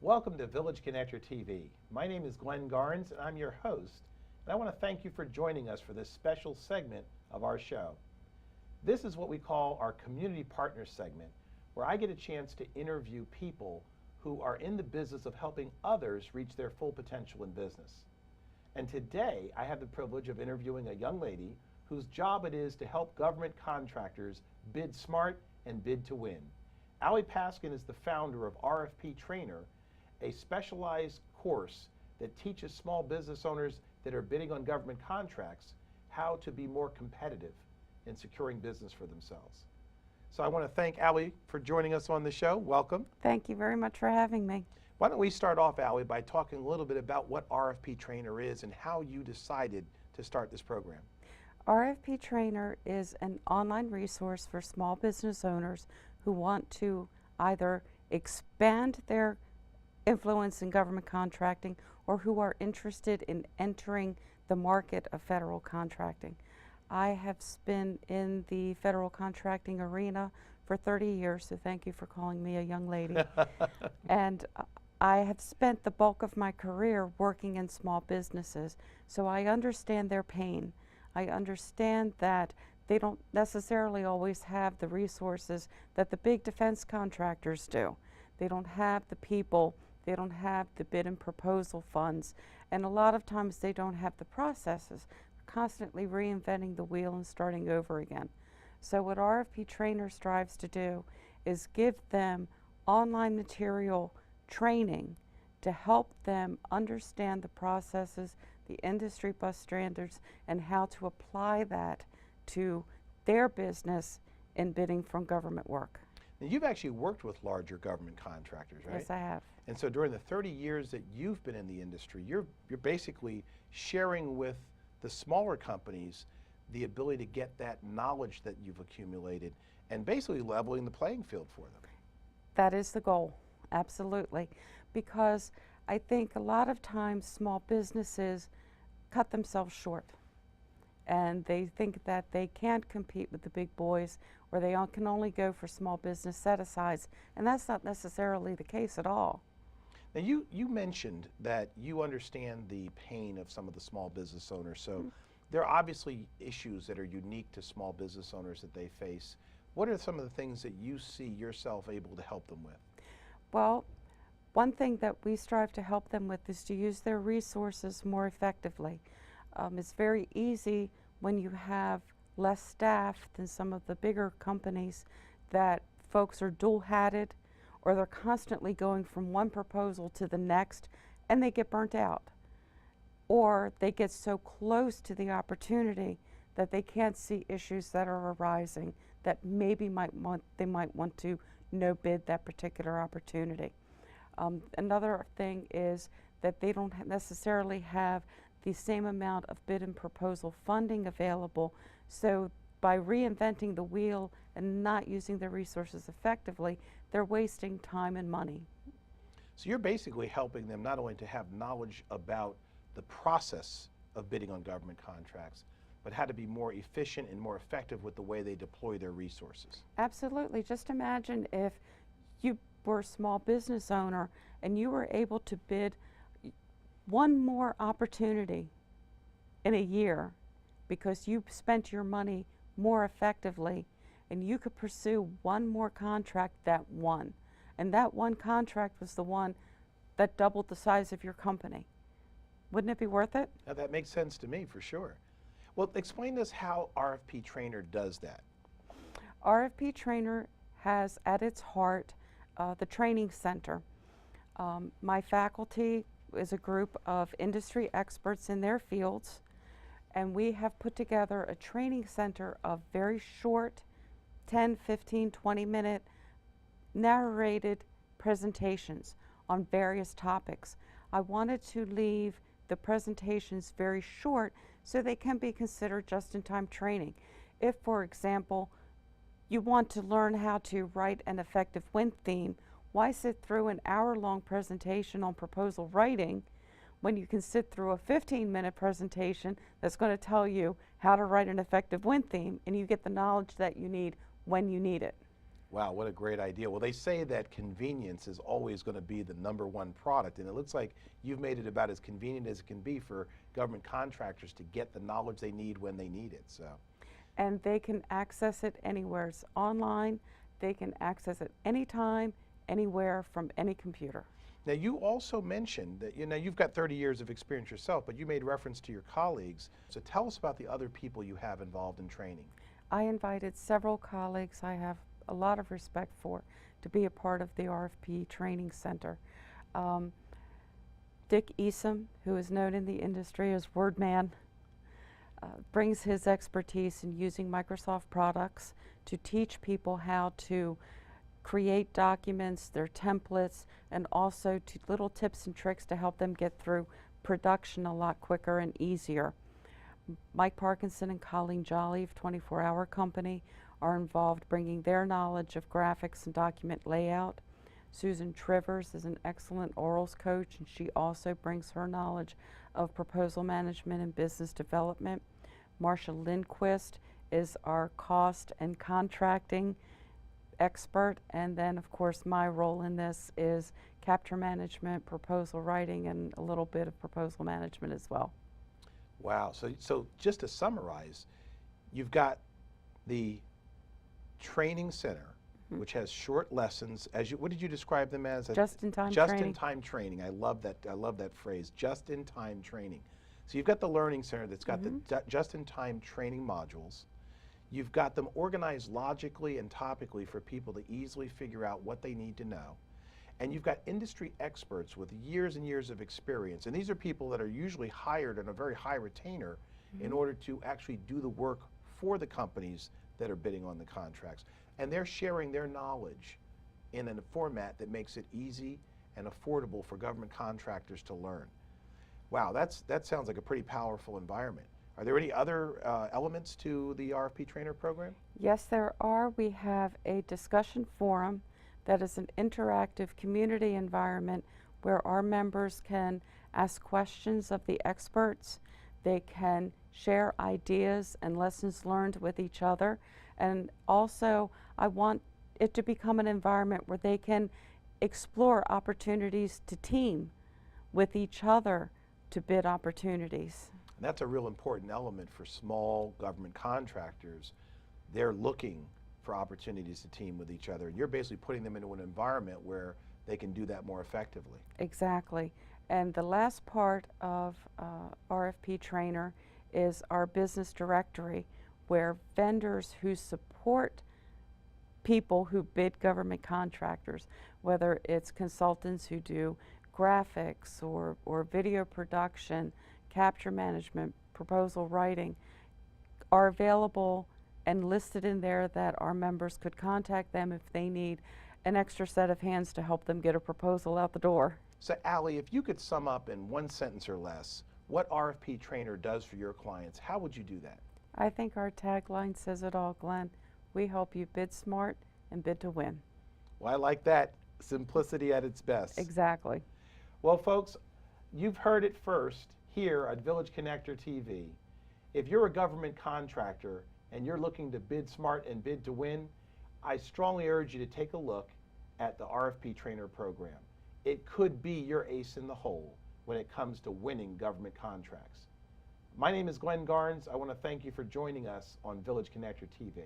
Welcome to Village Connector TV. My name is Glenn Garnes and I'm your host, and I want to thank you for joining us for this special segment of our show. This is what we call our Community Partner segment, where I get a chance to interview people who are in the business of helping others reach their full potential in business. And today I have the privilege of interviewing a young lady whose job it is to help government contractors bid smart and bid to win. Paskun is the founder of RFP Trainer, a specialized course that teaches small business owners that are bidding on government contracts how to be more competitive in securing business for themselves. So I want to thank Allie for joining us on the show. Welcome. Thank you very much for having me. Why don't we start off, Allie, by talking a little bit about what RFP Trainer is and how you decided to start this program. RFP Trainer is an online resource for small business owners who want to either expand their influence in government contracting or who are interested in entering the market of federal contracting. I have been in the federal contracting arena for 30 years, so thank you for calling me a young lady. And I have spent the bulk of my career working in small businesses, so I understand their pain. I understand that they don't necessarily always have the resources that the big defense contractors do. They don't have the people, they don't have the bid and proposal funds, and a lot of times they don't have the processes. They're constantly reinventing the wheel and starting over again. So what RFP Trainer strives to do is give them online material training to help them understand the processes, the industry bus standards, and how to apply that to their business in bidding from government work. Now, you've actually worked with larger government contractors, right? Yes, I have. And so during the 30 years that you've been in the industry, you're basically sharing with the smaller companies the ability to get that knowledge that you've accumulated and basically leveling the playing field for them. That is the goal, absolutely. Because I think a lot of times small businesses cut themselves short. And they think that they can't compete with the big boys, or they can only go for small business set-asides, and that's not necessarily the case at all. Now you mentioned that you understand the pain of some of the small business owners, so there are obviously issues that are unique to small business owners that they face. What are some of the things that you see yourself able to help them with? Well, one thing that we strive to help them with is to use their resources more effectively. It's very easy when you have less staff than some of the bigger companies that folks are dual-hatted, or they're constantly going from one proposal to the next and they get burnt out. Or they get so close to the opportunity that they can't see issues that are arising that maybe they might want to no bid that particular opportunity. Another thing is that they don't necessarily have the same amount of bid and proposal funding available, so by reinventing the wheel and not using their resources effectively, they're wasting time and money. So you're basically helping them not only to have knowledge about the process of bidding on government contracts, but how to be more efficient and more effective with the way they deploy their resources. Absolutely. Just imagine if you were a small business owner and you were able to bid one more opportunity in a year because you spent your money more effectively, and you could pursue one more contract that won. And that one contract was the one that doubled the size of your company. Wouldn't it be worth it? Now that makes sense to me, for sure. Well, explain to us how RFP Trainer does that. RFP Trainer has at its heart the training center. My faculty is a group of industry experts in their fields, and we have put together a training center of very short 10, 15, 20-minute narrated presentations on various topics. I wanted to leave the presentations very short so they can be considered just-in-time training. If, for example, you want to learn how to write an effective win theme, why sit through an hour-long presentation on proposal writing when you can sit through a 15-minute presentation that's going to tell you how to write an effective win theme, and you get the knowledge that you need when you need it? Wow, what a great idea. Well, they say that convenience is always going to be the #1 product, and it looks like you've made it about as convenient as it can be for government contractors to get the knowledge they need when they need it. So, And they can access it anywhere. It's online. They can access it anytime, anywhere, from any computer. now you also mentioned that you've got 30 years of experience yourself, but you made reference to your colleagues. So tell us about the other people you have involved in training. I invited several colleagues I have a lot of respect for to be a part of the RFP Training Center. Dick Easom, who is known in the industry as Wordman, brings his expertise in using Microsoft products to teach people how to create documents, their templates, and also to little tips and tricks to help them get through production a lot quicker and easier. Mike Parkinson and Colleen Jolly of 24 Hour Company are involved bringing their knowledge of graphics and document layout. Susan Trivers is an excellent orals coach, and she also brings her knowledge of proposal management and business development. Marcia Lindquist is our cost and contracting expert, and then of course my role in this is capture management, proposal writing, and a little bit of proposal management as well. Wow, so just to summarize, you've got the training center, which has short lessons. What did you describe them as? Just-in-time Just training. in time training. I love that phrase, just in time training. So you've got the learning center that's got the just in time training modules. You've got them organized logically and topically for people to easily figure out what they need to know. And you've got industry experts with years and years of experience. And these are people that are usually hired on a very high retainer in order to actually do the work for the companies that are bidding on the contracts. And they're sharing their knowledge in a format that makes it easy and affordable for government contractors to learn. Wow, that sounds like a pretty powerful environment. Are there any other elements to the RFP Trainer program? Yes, there are. We have a discussion forum that is an interactive community environment where our members can ask questions of the experts. They can share ideas and lessons learned with each other. And also, I want it to become an environment where they can explore opportunities to team with each other to bid opportunities. And that's a real important element for small government contractors. They're looking for opportunities to team with each other. And you're basically putting them into an environment where they can do that more effectively. Exactly. And the last part of RFP Trainer is our business directory, where vendors who support people who bid government contractors, whether it's consultants who do graphics or video production, capture management, proposal writing, are available and listed in there that our members could contact them if they need an extra set of hands to help them get a proposal out the door. So Allie, if you could sum up in one sentence or less what RFP Trainer does for your clients, how would you do that? I think our tagline says it all, Glenn. We help you bid smart and bid to win. Well, I like that. Simplicity at its best. Exactly. Well, folks, you've heard it first here at Village Connector TV. If you're a government contractor and you're looking to bid smart and bid to win, I strongly urge you to take a look at the RFP Trainer program. It could be your ace in the hole when it comes to winning government contracts. My name is Glenn Garnes. I want to thank you for joining us on Village Connector TV.